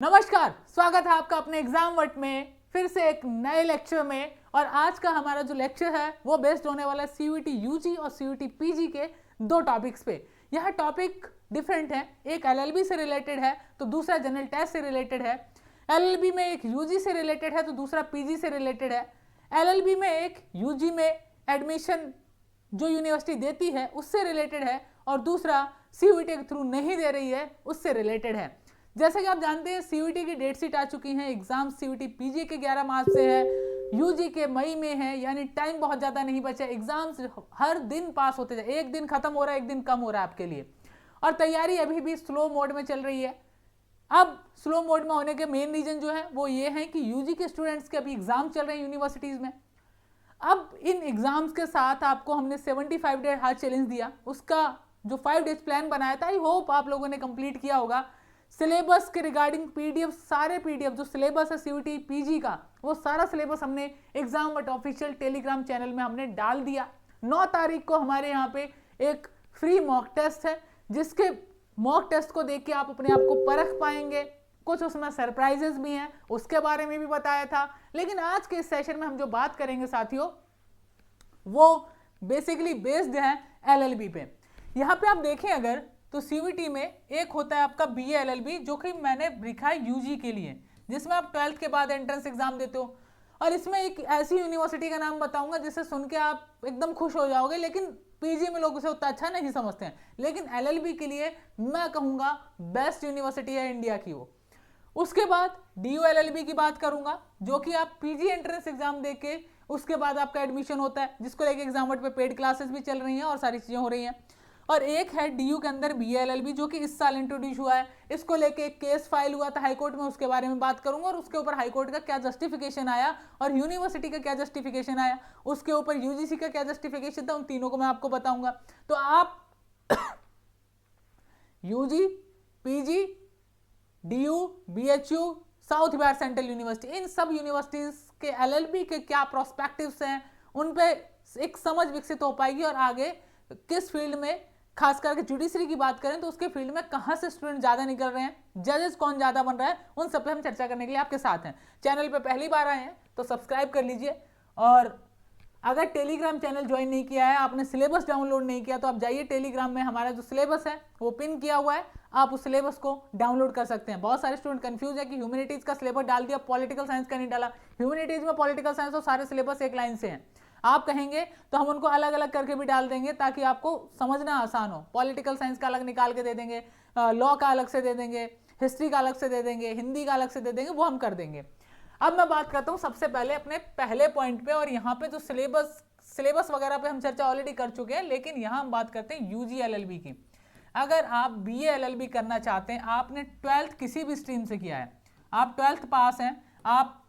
नमस्कार, स्वागत है आपका अपने एग्जाम वर्ट में फिर से एक नए लेक्चर में। और आज का हमारा जो लेक्चर है वो बेस्ड होने वाला है सीयूईटी यूजी और सीयूईटी पीजी के दो टॉपिक्स पे। यह टॉपिक डिफरेंट है, एक एलएलबी से रिलेटेड है तो दूसरा जनरल टेस्ट से रिलेटेड है। एलएलबी में एक यूजी से रिलेटेड है तो दूसरा पीजी से रिलेटेड है। एलएलबी में एक यूजी में एडमिशन जो यूनिवर्सिटी देती है उससे रिलेटेड है और दूसरा सीयूईटी के थ्रू नहीं दे रही है उससे रिलेटेड है। जैसे कि आप जानते हैं सीयूईटी की डेट शीट आ चुकी है। एग्जाम सीयूईटी पीजी के 11 मार्च से है, यूजी के मई में है, यानी टाइम बहुत ज़्यादा नहीं बचा। एग्जाम्स हर दिन पास होते जाए, एक दिन खत्म हो रहा है, एक दिन कम हो रहा है आपके लिए। और तैयारी अभी भी स्लो मोड में चल रही है। अब स्लो मोड में होने के मेन रीजन जो है वो ये है कि यूजी के स्टूडेंट्स के अभी एग्जाम चल रहे हैं यूनिवर्सिटीज़ में। अब इन एग्जाम्स के साथ आपको हमने 75 डे हार्ड चैलेंज दिया, उसका जो 5 डेज प्लान बनाया था, आई होप आप लोगों ने कंप्लीट किया होगा। सिलेबस के रिगार्डिंग पीडीएफ, सारे पीडीएफ जो सिलेबस है सीयूईटी पीजी का, वो सारा सिलेबस हमने एग्जाम वर्ट ऑफिशियल टेलीग्राम चैनल में हमने डाल दिया। 9 तारीख को हमारे यहाँ पे एक फ्री मॉक टेस्ट है, जिसके मॉक टेस्ट को देख के आप अपने आप को परख पाएंगे। कुछ उसमें सरप्राइजेस भी हैं, उसके बारे में भी बताया था। लेकिन आज के इस सेशन में हम जो बात करेंगे साथियों, वो बेसिकली बेस्ड है एलएलबी पे। यहाँ पे आप देखें अगर तो सीयूईटी में एक होता है आपका बीए एलएलबी, जो कि मैंने लिखा है यूजी के लिए, जिसमें आप 12th के बाद एंट्रेंस एग्जाम देते हो। और इसमें एक ऐसी यूनिवर्सिटी का नाम बताऊंगा जिसे सुन के आप एकदम खुश हो जाओगे, लेकिन पीजी में लोग उसे उतना अच्छा नहीं समझते हैं। लेकिन एलएलबी के लिए मैं कहूँगा बेस्ट यूनिवर्सिटी है इंडिया की वो। उसके बाद डीयू एलएलबी की बात करूंगा, जो कि आप पीजी एंट्रेंस एग्जाम देके उसके बाद आपका एडमिशन होता है, जिसको लेके एग्जाम वर्ट पे पेड क्लासेस भी चल रही हैं और सारी चीज़ें हो रही हैं। और एक है डीयू के अंदर बीएलएलबी, जो कि इस साल इंट्रोड्यूस हुआ है। इसको लेके एक केस फाइल हुआ था हाईकोर्ट में, उसके बारे में बात करूंगा और उसके ऊपर हाईकोर्ट का क्या जस्टिफिकेशन आया और यूनिवर्सिटी का क्या जस्टिफिकेशन आया, उसके ऊपर यूजीसी का क्या जस्टिफिकेशन था, उन तीनों को मैं आपको बताऊंगा। तो आप UG, PG, DU, BHU, south Bihar central university, इन सब यूनिवर्सिटीज के एलएलबी के क्या प्रोस्पेक्टिव्स हैं, उन पे एक समझ विकसित हो पाएगी। और आगे किस फील्ड में, खास करके जुडिशरी की बात करें तो उसके फील्ड में कहाँ से स्टूडेंट ज़्यादा निकल रहे हैं, जजेस कौन ज़्यादा बन रहा है, उन सब पे हम चर्चा करने के लिए आपके साथ हैं। चैनल पे पहली बार आए हैं तो सब्सक्राइब कर लीजिए। और अगर टेलीग्राम चैनल ज्वाइन नहीं किया है, आपने सिलेबस डाउनलोड नहीं किया, तो आप जाइए टेलीग्राम में, हमारा जो सिलेबस है वो पिन किया हुआ है, आप उस सिलेबस को डाउनलोड कर सकते हैं। बहुत सारे स्टूडेंट कंफ्यूज है कि ह्यूमैनिटीज़ का सिलेबस डाल दिया, पॉलिटिकल साइंस का नहीं डाला। ह्यूमैनिटीज़ में पॉलिटिकल साइंस और सारे सिलेबस एक लाइन से हैं। आप कहेंगे तो हम उनको अलग अलग करके भी डाल देंगे ताकि आपको समझना आसान हो। पॉलिटिकल साइंस का अलग निकाल के दे देंगे, लॉ का अलग से दे देंगे, हिस्ट्री का अलग से दे देंगे, हिंदी का अलग से दे देंगे, वो हम कर देंगे। अब मैं बात करता हूँ सबसे पहले अपने पहले पॉइंट पे, और यहाँ पे जो सिलेबस वगैरह पे हम चर्चा ऑलरेडी कर चुके हैं, लेकिन यहाँ हम बात करते हैं यूजी एलएलबी की। अगर आप बीए एलएलबी करना चाहते हैं, आपने 12th किसी भी स्ट्रीम से किया है, आप 12th पास हैं, आप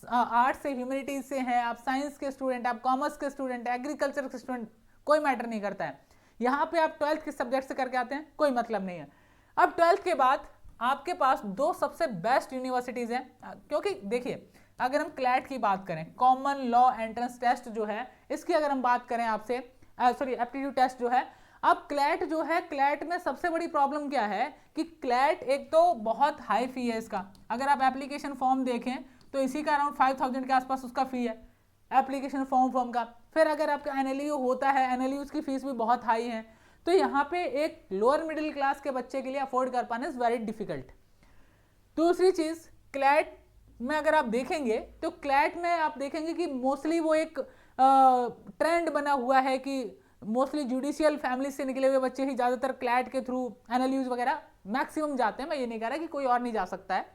आर्ट्स से, ह्यूमैनिटीज से हैं, आप साइंस के स्टूडेंट, आप कॉमर्स के स्टूडेंट, एग्रीकल्चर के स्टूडेंट, कोई मैटर नहीं करता है। यहाँ पे आप 12th किस सब्जेक्ट से करके आते हैं कोई मतलब नहीं है। अब 12th के बाद आपके पास दो सबसे बेस्ट यूनिवर्सिटीज़ हैं, क्योंकि देखिए अगर हम क्लैट की बात करें, कॉमन लॉ एंट्रेंस टेस्ट जो है, इसकी अगर हम बात करें आपसे, सॉरी एप्टीट्यूड टेस्ट जो है, अब क्लैट जो है, क्लैट में सबसे बड़ी प्रॉब्लम क्या है कि क्लैट एक तो बहुत हाई फी है इसका। अगर आप एप्लीकेशन फॉर्म देखें तो इसी का अराउंड 5000 के आसपास उसका फी है एप्लीकेशन फॉर्म का। फिर अगर आपका एनएलयू होता है, एनएलयू की फीस भी बहुत हाई है। तो यहाँ पे एक लोअर मिडिल क्लास के बच्चे के लिए अफोर्ड कर पाना इज वेरी डिफिकल्ट। दूसरी चीज़, क्लैट में अगर आप देखेंगे तो क्लैट में आप देखेंगे कि मोस्टली वो एक ट्रेंड बना हुआ है कि मोस्टली जुडिशियल फैमिली से निकले हुए बच्चे ही ज़्यादातर क्लैट के थ्रू एनएलयूज वगैरह मैक्सिमम जाते हैं। मैं ये नहीं कह रहा कि कोई और नहीं जा सकता है,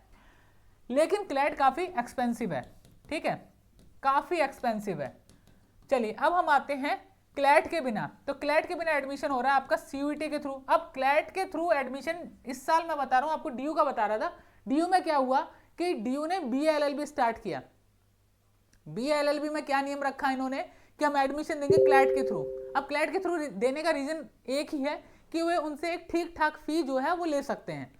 लेकिन क्लैट काफ़ी एक्सपेंसिव है, ठीक है, काफ़ी एक्सपेंसिव है। चलिए अब हम आते हैं क्लैट के बिना। तो क्लैट के बिना एडमिशन हो रहा है आपका सीयूईटी के थ्रू। अब क्लैट के थ्रू एडमिशन इस साल मैं बता रहा हूँ आपको, डीयू का बता रहा था। डीयू में क्या हुआ कि डीयू ने बीएलएलबी स्टार्ट किया। बीएलएलबी में क्या नियम रखा इन्होंने कि हम एडमिशन देंगे क्लैट के थ्रू। अब क्लैट के थ्रू देने का रीजन एक ही है कि वे उनसे एक ठीक ठाक फी जो है वो ले सकते हैं।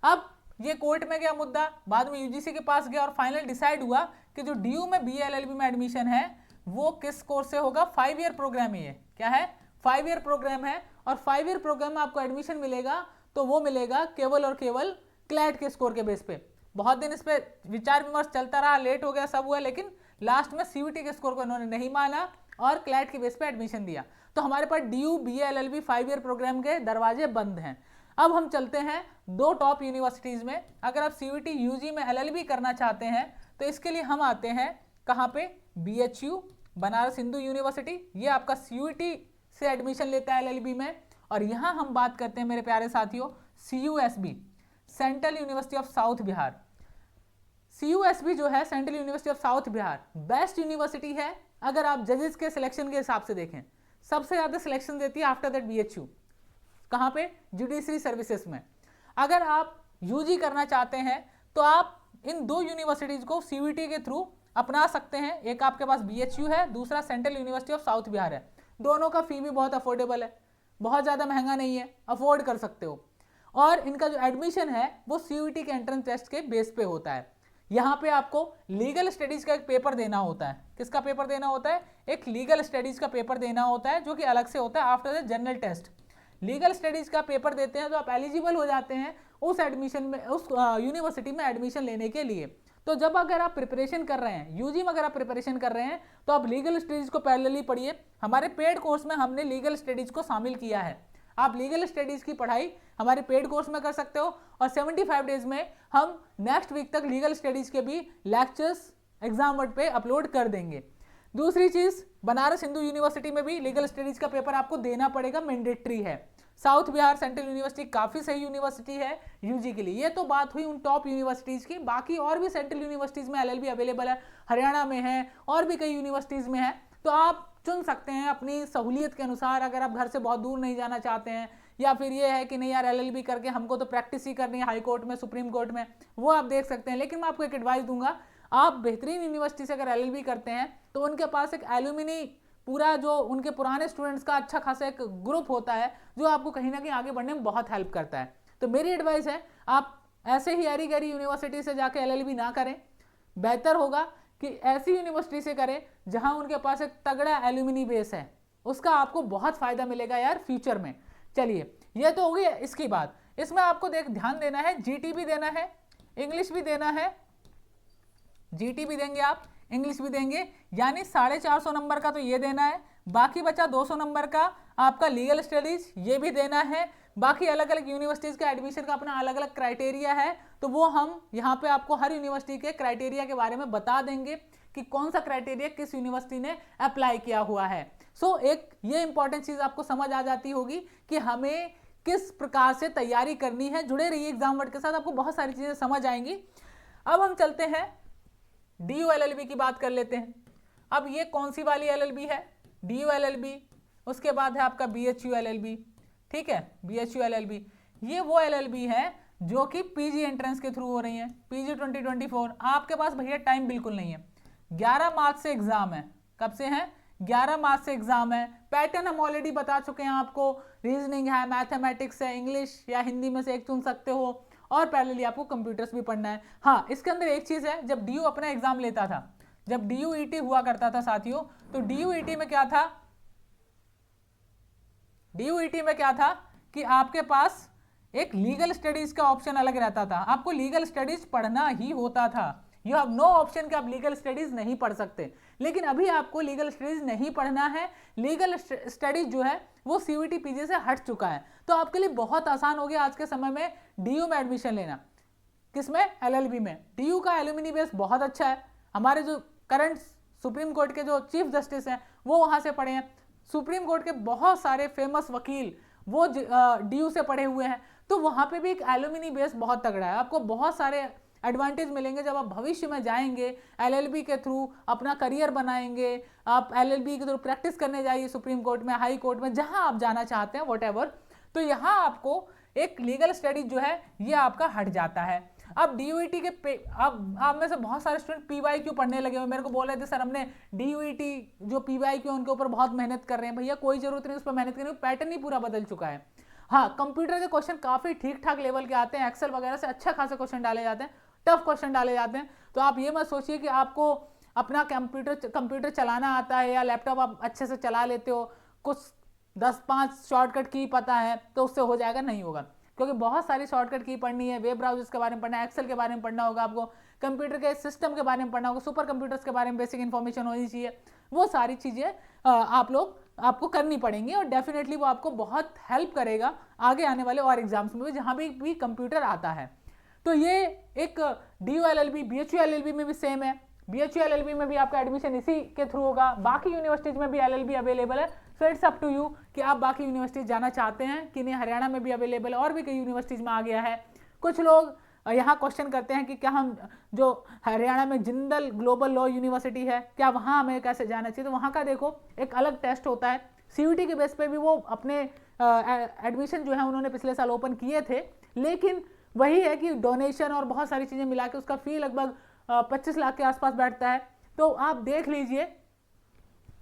अब ये कोर्ट में गया मुद्दा, बाद में यूजीसी के पास गया और फाइनल डिसाइड हुआ कि जो डीयू में बीएलएलबी में एडमिशन है वो किस कोर्स से होगा, 5 ईयर प्रोग्राम है। ये क्या है, 5 ईयर प्रोग्राम है। और 5 ईयर प्रोग्राम में आपको एडमिशन मिलेगा तो वो मिलेगा केवल और केवल क्लैट के स्कोर के बेस पे। बहुत दिन इस पर विचार विमर्श चलता रहा, लेट हो गया, सब हुआ, लेकिन लास्ट में सीयूटी के स्कोर को इन्होंने नहीं माना और क्लैट के बेस पे एडमिशन दिया। तो हमारे पास DU BA LLB 5 year program के दरवाजे बंद हैं। अब हम चलते हैं दो टॉप यूनिवर्सिटीज़ में। अगर आप CUET UG में LLB करना चाहते हैं तो इसके लिए हम आते हैं कहाँ पे, BHU बनारस हिंदू यूनिवर्सिटी, ये आपका CUET से एडमिशन लेता है LLB में। और यहाँ हम बात करते हैं मेरे प्यारे साथियों CUSB, central university of south Bihar. CUSB जो है central university of south Bihar best university है। अगर आप जजेस के सिलेक्शन के हिसाब से देखें, सबसे ज़्यादा सिलेक्शन देती है आफ्टर दैट BHU। कहाँ पे, जुडिशरी सर्विसेज में। अगर आप UG करना चाहते हैं तो आप इन दो यूनिवर्सिटीज़ को CUET के थ्रू अपना सकते हैं। एक आपके पास BHU है, दूसरा central university of south Bihar है। दोनों का फी भी बहुत अफोर्डेबल है, बहुत ज़्यादा महंगा नहीं है, अफोर्ड कर सकते हो। और इनका जो एडमिशन है वो CUET के एंट्रेंस टेस्ट के बेस पे होता है। यहाँ पे आपको लीगल स्टडीज़ का एक पेपर देना होता है। किसका पेपर देना होता है, एक लीगल स्टडीज़ का पेपर देना होता है, जो कि अलग से होता है after the general test. Legal studies का पेपर देते हैं तो आप एलिजिबल हो जाते हैं उस एडमिशन में, उस यूनिवर्सिटी में एडमिशन लेने के लिए। तो जब अगर आप प्रिपरेशन कर रहे हैं, UG में अगर आप प्रिपरेशन कर रहे हैं तो आप लीगल स्टडीज़ को पैरेलली पढ़िए। हमारे पेड कोर्स में हमने लीगल स्टडीज़ को शामिल किया है। आप लीगल स्टडीज़ की पढ़ाई हमारे पेड कोर्स में कर सकते हो और 75 डेज में हम नेक्स्ट वीक तक लीगल स्टडीज़ के भी लेक्चर्स एग्जाम वर्ड पे अपलोड कर देंगे। दूसरी चीज़, बनारस हिंदू यूनिवर्सिटी में भी लीगल स्टडीज़ का पेपर आपको देना पड़ेगा, मैंडेटरी है। साउथ बिहार सेंट्रल यूनिवर्सिटी काफ़ी सही यूनिवर्सिटी है UG के लिए। ये तो बात हुई उन टॉप यूनिवर्सिटीज़ की। बाकी और भी सेंट्रल यूनिवर्सिटीज़ में LLB अवेलेबल है, हरियाणा में है और भी कई यूनिवर्सिटीज़ में है। तो आप चुन सकते हैं अपनी सहूलियत के अनुसार। अगर आप घर से बहुत दूर नहीं जाना चाहते हैं, या फिर ये है कि नहीं यार LLB करके हमको तो प्रैक्टिस ही करनी है हाई कोर्ट में, सुप्रीम कोर्ट में, वो आप देख सकते हैं। लेकिन मैं आपको एक एडवाइस दूंगा, आप बेहतरीन यूनिवर्सिटी से अगर LLB करते हैं तो उनके पास एक एल्यूमिनी, पूरा जो उनके पुराने स्टूडेंट्स का अच्छा खासा एक ग्रुप होता है जो आपको कहीं ना कहीं आगे बढ़ने में बहुत हेल्प करता है। तो मेरी एडवाइस है आप ऐसे ही ऐरी गैरी यूनिवर्सिटी से जाके LLB ना करें। बेहतर होगा कि ऐसी यूनिवर्सिटी से करें जहां उनके पास एक तगड़ा एल्यूमिनी बेस है, उसका आपको बहुत फायदा मिलेगा यार फ्यूचर में। चलिए, ये तो हो गई इसकी बात। इसमें आपको ध्यान देना है, GT भी देना है, इंग्लिश भी देना है। GT भी देंगे आप, इंग्लिश भी देंगे, यानी 450 नंबर का तो ये देना है। बाकी बचा 200 नंबर का आपका लीगल स्टडीज, ये भी देना है। बाकी अलग अलग यूनिवर्सिटीज़ का एडमिशन का अपना अलग अलग क्राइटेरिया है, तो वो हम यहाँ पे आपको हर यूनिवर्सिटी के क्राइटेरिया के बारे में बता देंगे कि कौन सा क्राइटेरिया किस यूनिवर्सिटी ने अप्लाई किया हुआ है। सो एक ये इंपॉर्टेंट चीज़ आपको समझ आ जाती होगी कि हमें किस प्रकार से तैयारी करनी है। जुड़े रहिए एग्जाम वर्ड के साथ, आपको बहुत सारी चीज़ें समझ आएंगी। अब हम चलते हैं DU LLB की बात कर लेते हैं। अब ये कौन सी वाली LLB है, DU LLB, उसके बाद है आपका BHU LLB, ठीक है। BHU LLB ये वो LLB है जो कि PG एंट्रेंस के थ्रू हो रही है, PG 2024। आपके पास भैया टाइम बिल्कुल नहीं है, 11 मार्च से एग्जाम है। कब से है, 11 मार्च से एग्जाम है। पैटर्न हम ऑलरेडी बता चुके हैं आपको, रीजनिंग है, मैथमेटिक्स है, इंग्लिश या हिंदी में से एक चुन सकते हो, और पैरेलली आपको कंप्यूटर्स भी पढ़ना है। हाँ, इसके अंदर एक चीज़ है, जब DU अपना एग्जाम लेता था, जब DU ET हुआ करता था साथियों, तो DU ET में क्या था, DU ET में क्या था कि आपके पास एक लीगल स्टडीज का ऑप्शन अलग रहता था। आपको लीगल स्टडीज पढ़ना ही होता था। यू हैव नो ऑप्शन कि आप लीगल स्टडीज नहीं पढ़ सकते। लेकिन अभी आपको लीगल स्टडीज नहीं पढ़ना है। लीगल स्टडीज जो है वो CUET PG से हट चुका है, तो आपके लिए बहुत आसान हो गया आज के समय में DU में एडमिशन लेना। किसमें, LLB में। DU का एल्यूमिनी बेस बहुत अच्छा है। हमारे जो करंट सुप्रीम कोर्ट के जो चीफ जस्टिस हैं वो वहाँ से पढ़े हैं। सुप्रीम कोर्ट के बहुत सारे फेमस वकील वो DU से पढ़े हुए हैं, तो वहाँ पे भी एक एल्यूमिनी बेस बहुत तगड़ा है। आपको बहुत सारे एडवांटेज मिलेंगे जब आप भविष्य में जाएंगे, LLB के थ्रू अपना करियर बनाएंगे। आप LLB के थ्रू प्रैक्टिस करने जाइए सुप्रीम कोर्ट में, हाई कोर्ट में, जहां आप जाना चाहते हैं व्हाटएवर। तो यहाँ आपको एक लीगल स्टडी जो है ये आपका हट जाता है। अब DUET के अब आप में से बहुत सारे स्टूडेंट PYQ पढ़ने लगे हुए, मेरे को बोल रहे थे सर हमने DUET जो PYQ उनके ऊपर बहुत मेहनत कर रहे हैं। भैया कोई जरूरत नहीं उस पर मेहनत करने की, पैटर्न ही पूरा बदल चुका है। हाँ, कंप्यूटर के क्वेश्चन काफ़ी ठीक ठाक लेवल के आते हैं, एक्सेल वगैरह से अच्छा खासा क्वेश्चन डाले जाते हैं, टफ क्वेश्चन डाले जाते हैं। तो आप ये मत सोचिए कि आपको अपना कंप्यूटर चलाना आता है या लैपटॉप आप अच्छे से चला लेते हो, कुछ 10-5 शॉर्टकट की पता है तो उससे हो जाएगा, नहीं होगा। क्योंकि बहुत सारी शॉर्टकट की पढ़नी है, वेब ब्राउजर्स के बारे में पढ़ना है, एक्सेल के बारे में पढ़ना होगा आपको, कंप्यूटर के सिस्टम के बारे में पढ़ना होगा, सुपर कंप्यूटर्स के बारे में बेसिक इन्फॉर्मेशन होनी चाहिए। वो सारी चीज़ें आपको करनी पड़ेंगी और डेफिनेटली वो आपको बहुत हेल्प करेगा आगे आने वाले और एग्जाम्स में भी जहाँ भी कंप्यूटर आता है। तो ये एक DU LLB, BHU LLB में भी सेम है। BHU LLB में भी आपका एडमिशन इसी के थ्रू होगा। बाकी यूनिवर्सिटीज में भी LLB अवेलेबल है। So it's up to you कि आप बाकी यूनिवर्सिटीज जाना चाहते हैं कि नहीं। हरियाणा में भी अवेलेबल है और भी कई यूनिवर्सिटीज में आ गया है। कुछ लोग यहाँ क्वेश्चन करते हैं कि क्या हम जो हरियाणा में जिंदल ग्लोबल लॉ यूनिवर्सिटी है, क्या वहाँ हमें कैसे जाना चाहिए। तो वहाँ का देखो एक अलग टेस्ट होता है, CUET के बेस पे भी वो अपने एडमिशन जो है उन्होंने पिछले साल ओपन किए थे, लेकिन वही है कि डोनेशन और बहुत सारी चीज़ें मिला के उसका फी लगभग 25 लाख के आसपास बैठता है। तो आप देख लीजिए,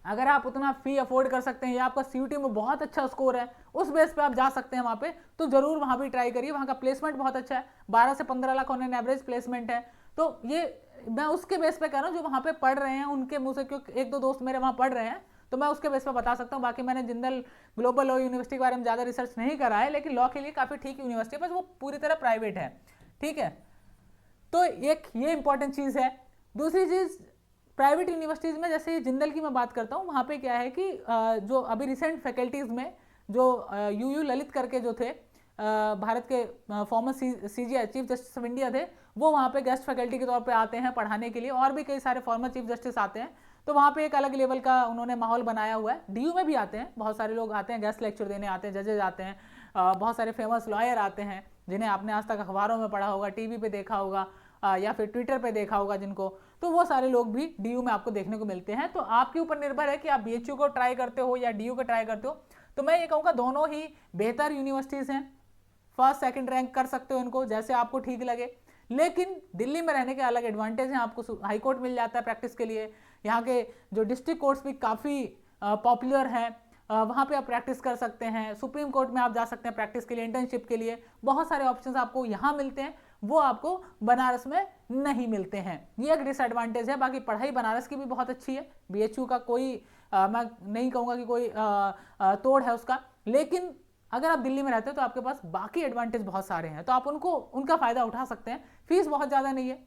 अगर आप उतना फी अफोर्ड कर सकते हैं या आपका CUET में बहुत अच्छा स्कोर है, उस बेस पे आप जा सकते हैं वहाँ पे, तो जरूर वहाँ भी ट्राई करिए। वहाँ का प्लेसमेंट बहुत अच्छा है, 12 से 15 lakh on an average placement है। तो ये मैं उसके बेस पे कह रहा हूँ जो वहाँ पे पढ़ रहे हैं उनके मुँह से, क्योंकि एक दो दोस्त मेरे वहाँ पढ़ रहे हैं, तो मैं उसके बेस पे बता सकता हूँ। बाकी मैंने जिंदल ग्लोबल लॉ यूनिवर्सिटी के बारे में ज़्यादा रिसर्च नहीं करा है, लेकिन लॉ के लिए काफ़ी ठीक यूनिवर्सिटी है, बस वो पूरी तरह प्राइवेट है, ठीक है। तो एक ये इंपॉर्टेंट चीज़ है। दूसरी चीज़, प्राइवेट यूनिवर्सिटीज़ में जैसे जिंदल की मैं बात करता हूँ, वहाँ पे क्या है कि जो अभी रिसेंट फैकल्टीज़ में जो UU ललित करके जो थे, भारत के farmer CJI chief justice of India थे, वो वहाँ पे गेस्ट फैकल्टी के तौर पे आते हैं पढ़ाने के लिए, और भी कई सारे फॉर्मर चीफ जस्टिस आते हैं। तो वहाँ पे एक अलग लेवल का उन्होंने माहौल बनाया हुआ है। DU में भी आते हैं, बहुत सारे लोग आते हैं, गेस्ट लेक्चर देने आते हैं, जजेज आते हैं, बहुत सारे फेमस लॉयर आते हैं जिन्हें आपने आज तक अखबारों में पढ़ा होगा, TV पे देखा होगा, या फिर ट्विटर पे देखा होगा जिनको, तो वो सारे लोग भी DU में आपको देखने को मिलते हैं। तो आपके ऊपर निर्भर है कि आप BHU को ट्राई करते हो या DU को ट्राई करते हो। तो मैं ये कहूँगा दोनों ही बेहतर यूनिवर्सिटीज़ हैं, फर्स्ट सेकंड रैंक कर सकते हो इनको जैसे आपको ठीक लगे। लेकिन दिल्ली में रहने के अलग एडवांटेज हैं, आपको हाई कोर्ट मिल जाता है प्रैक्टिस के लिए, यहाँ के जो डिस्ट्रिक्ट कोर्ट्स भी काफ़ी पॉपुलर हैं, वहाँ पे आप प्रैक्टिस कर सकते हैं। सुप्रीम कोर्ट में आप जा सकते हैं प्रैक्टिस के लिए, इंटर्नशिप के लिए, बहुत सारे ऑप्शंस आपको यहाँ मिलते हैं, वो आपको बनारस में नहीं मिलते हैं। ये एक डिसएडवांटेज है। बाकी पढ़ाई बनारस की भी बहुत अच्छी है, BHU का कोई मैं नहीं कहूँगा कि कोई तोड़ है उसका, लेकिन अगर आप दिल्ली में रहते हो तो आपके पास बाकी एडवांटेज बहुत सारे हैं, तो आप उनका फ़ायदा उठा सकते हैं। फीस बहुत ज़्यादा नहीं है,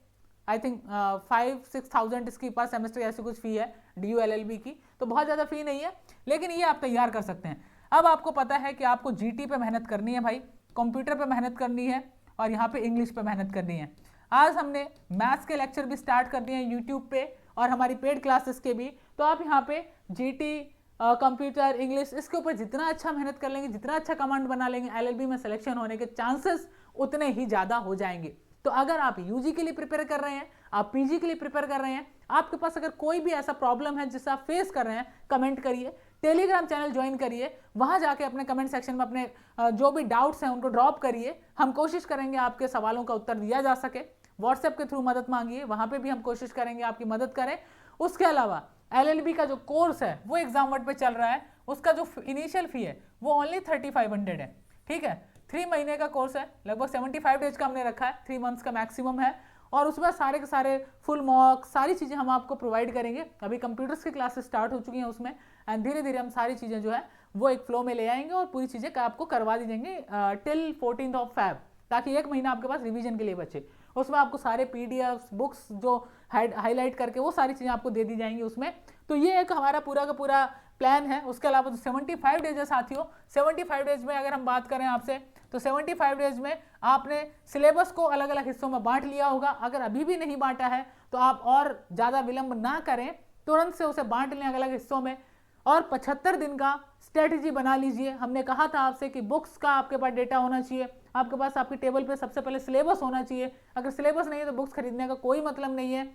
आई थिंक 5-6,000 इसकी पर सेमेस्टर ऐसी कुछ फ़ी है DU LLB की, तो बहुत ज़्यादा फ़ी नहीं है, लेकिन ये आप तैयार कर सकते हैं। अब आपको पता है कि आपको GT पे मेहनत करनी है भाई, कंप्यूटर पे मेहनत करनी है, और यहाँ पे इंग्लिश पे मेहनत करनी है। आज हमने मैथ्स के लेक्चर भी स्टार्ट कर दिए हैं यूट्यूब पे, और हमारी पेड क्लासेस के भी। तो आप यहाँ पे GT, कंप्यूटर, इंग्लिश, इसके ऊपर जितना अच्छा मेहनत कर लेंगे, जितना अच्छा कमांड बना लेंगे, LLB में सिलेक्शन होने के चांसेस उतने ही ज़्यादा हो जाएंगे। तो अगर आप UG के लिए प्रिपेयर कर रहे हैं, आप PG के लिए प्रिपेयर कर रहे हैं, आपके पास अगर कोई भी ऐसा प्रॉब्लम है जिसे आप फेस कर रहे हैं, कमेंट करिए, टेलीग्राम चैनल ज्वाइन करिए, वहाँ जाके अपने कमेंट सेक्शन में अपने जो भी डाउट्स हैं उनको ड्रॉप करिए। हम कोशिश करेंगे आपके सवालों का उत्तर दिया जा सके। व्हाट्सएप के थ्रू मदद मांगिए, वहाँ पे भी हम कोशिश करेंगे आपकी मदद करें। उसके अलावा LLB का जो कोर्स है वो एग्जाम पे चल रहा है, उसका जो इनिशियल फी है वो ओनली 3500 है, ठीक है। 3 महीने का कोर्स है, लगभग 75 डेज का हमने रखा है, 3 मंथ्स का मैक्सिमम है, और उसमें सारे के सारे फुल मॉक सारी चीज़ें हम आपको प्रोवाइड करेंगे। अभी कंप्यूटर्स की क्लासेस स्टार्ट हो चुकी हैं उसमें, एंड धीरे धीरे हम सारी चीज़ें जो है वो एक फ्लो में ले आएंगे और पूरी चीज़ें आपको करवा दी जाएंगी टिल 14 Feb, ताकि 1 महीना आपके पास रिवीजन के लिए बचे। उसमें आपको सारे PDFs, बुक्स जो हाईलाइट करके वो सारी चीज़ें आपको दे दी जाएंगी उसमें। तो ये एक हमारा पूरा का पूरा प्लान है। उसके अलावा जो 75 डेज है साथियों, 75 डेज में अगर हम बात करें आपसे, तो 75 डेज में आपने सिलेबस को अलग अलग हिस्सों में बांट लिया होगा। अगर अभी भी नहीं बांटा है तो आप और ज़्यादा विलंब ना करें, तुरंत से उसे बांट लें अलग अलग हिस्सों में, और 75 दिन का स्ट्रेटजी बना लीजिए। हमने कहा था आपसे कि बुक्स का आपके पास डेटा होना चाहिए, आपके पास आपकी टेबल पे सबसे पहले सिलेबस होना चाहिए। अगर सिलेबस नहीं है तो बुक्स खरीदने का कोई मतलब नहीं है।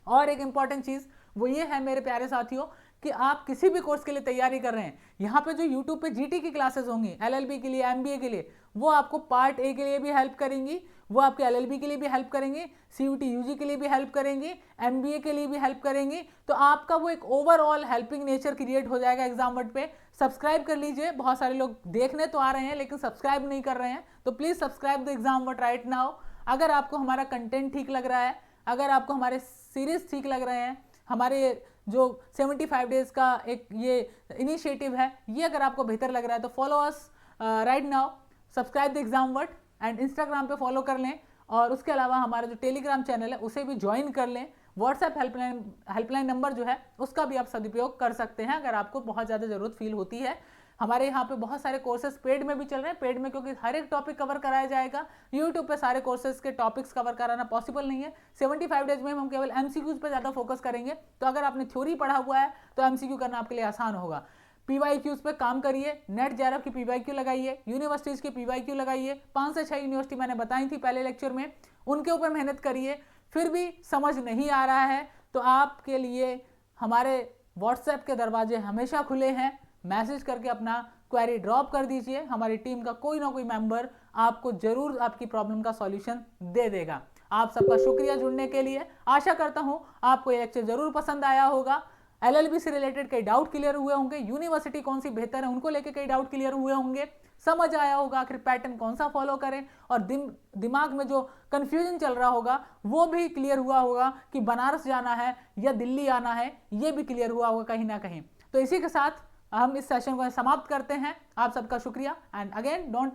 और एक इंपॉर्टेंट चीज़ वो ये है मेरे प्यारे साथियों कि आप किसी भी कोर्स के लिए तैयारी कर रहे हैं, यहाँ पे जो YouTube पे GT की क्लासेस होंगी LLB के लिए, MBA के लिए, वो आपको पार्ट A के लिए भी हेल्प करेंगी, वो आपके LLB के लिए भी हेल्प करेंगी, CUT UG के लिए भी हेल्प करेंगी, MBA के लिए भी हेल्प करेंगी। तो आपका वो एक ओवरऑल हेल्पिंग नेचर क्रिएट हो जाएगा एग्जाम वर्ड पे। सब्सक्राइब कर लीजिए, बहुत सारे लोग देखने तो आ रहे हैं लेकिन सब्सक्राइब नहीं कर रहे हैं, तो please subscribe the exam word right now. अगर आपको हमारा कंटेंट ठीक लग रहा है, अगर आपको हमारे सीरीज ठीक लग रहे हैं, हमारे जो 75 डेज का एक ये इनिशिएटिव है, ये अगर आपको बेहतर लग रहा है तो follow us right now. Subscribe the exam word and Instagram पे फॉलो कर लें, और उसके अलावा हमारा जो टेलीग्राम चैनल है उसे भी ज्वाइन कर लें। व्हाट्सएप हेल्पलाइन नंबर जो है उसका भी आप सदुपयोग कर सकते हैं अगर आपको बहुत ज़्यादा ज़रूरत फील होती है। हमारे यहाँ पे बहुत सारे कोर्सेज पेड में भी चल रहे हैं। पेड में क्योंकि हर एक टॉपिक कवर कराया जाएगा, यूट्यूब पे सारे कोर्सेज के टॉपिक्स कवर कराना पॉसिबल नहीं है। 75 डेज में हम केवल एमसीक्यूज पे ज़्यादा फोकस करेंगे, तो अगर आपने थ्योरी पढ़ा हुआ है तो एमसीक्यू करना आपके लिए आसान होगा। पीवाईक्यूज पे काम करिए, नेट जेआरएफ की पीवाईक्यू लगाइए, यूनिवर्सिटीज की पीवाईक्यू लगाइए। 5 से 6 यूनिवर्सिटी मैंने बताई थी पहले लेक्चर में, उनके ऊपर मेहनत करिए। फिर भी समझ नहीं आ रहा है तो आपके लिए हमारे व्हाट्सएप के दरवाजे हमेशा खुले हैं। मैसेज करके अपना क्वेरी ड्रॉप कर दीजिए, हमारी टीम का कोई ना कोई मेंबर आपको जरूर आपकी प्रॉब्लम का सॉल्यूशन दे देगा। आप सबका शुक्रिया जुड़ने के लिए। आशा करता हूं आपको ये लेक्चर जरूर पसंद आया होगा। एलएलबी से रिलेटेड कई डाउट क्लियर हुए होंगे, यूनिवर्सिटी कौन सी बेहतर है उनको लेके कई डाउट क्लियर हुए होंगे, समझ आया होगा आखिर पैटर्न कौन सा फॉलो करें, और दिमाग में जो कंफ्यूजन चल रहा होगा वो भी क्लियर हुआ होगा कि बनारस जाना है या दिल्ली आना है, ये भी क्लियर हुआ होगा कहीं ना कहीं। तो इसी के साथ हम इस सेशन को समाप्त करते हैं। आप सबका शुक्रिया, and again don't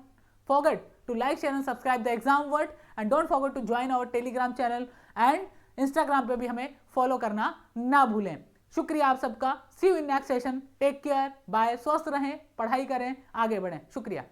forget to like, share and subscribe the exam word, and don't forget to join our telegram channel and instagram पे भी हमें फॉलो करना ना भूलें। शुक्रिया आप सबका। See you in next session. Take care, bye. स्वस्थ रहें, पढ़ाई करें, आगे बढ़ें। शुक्रिया।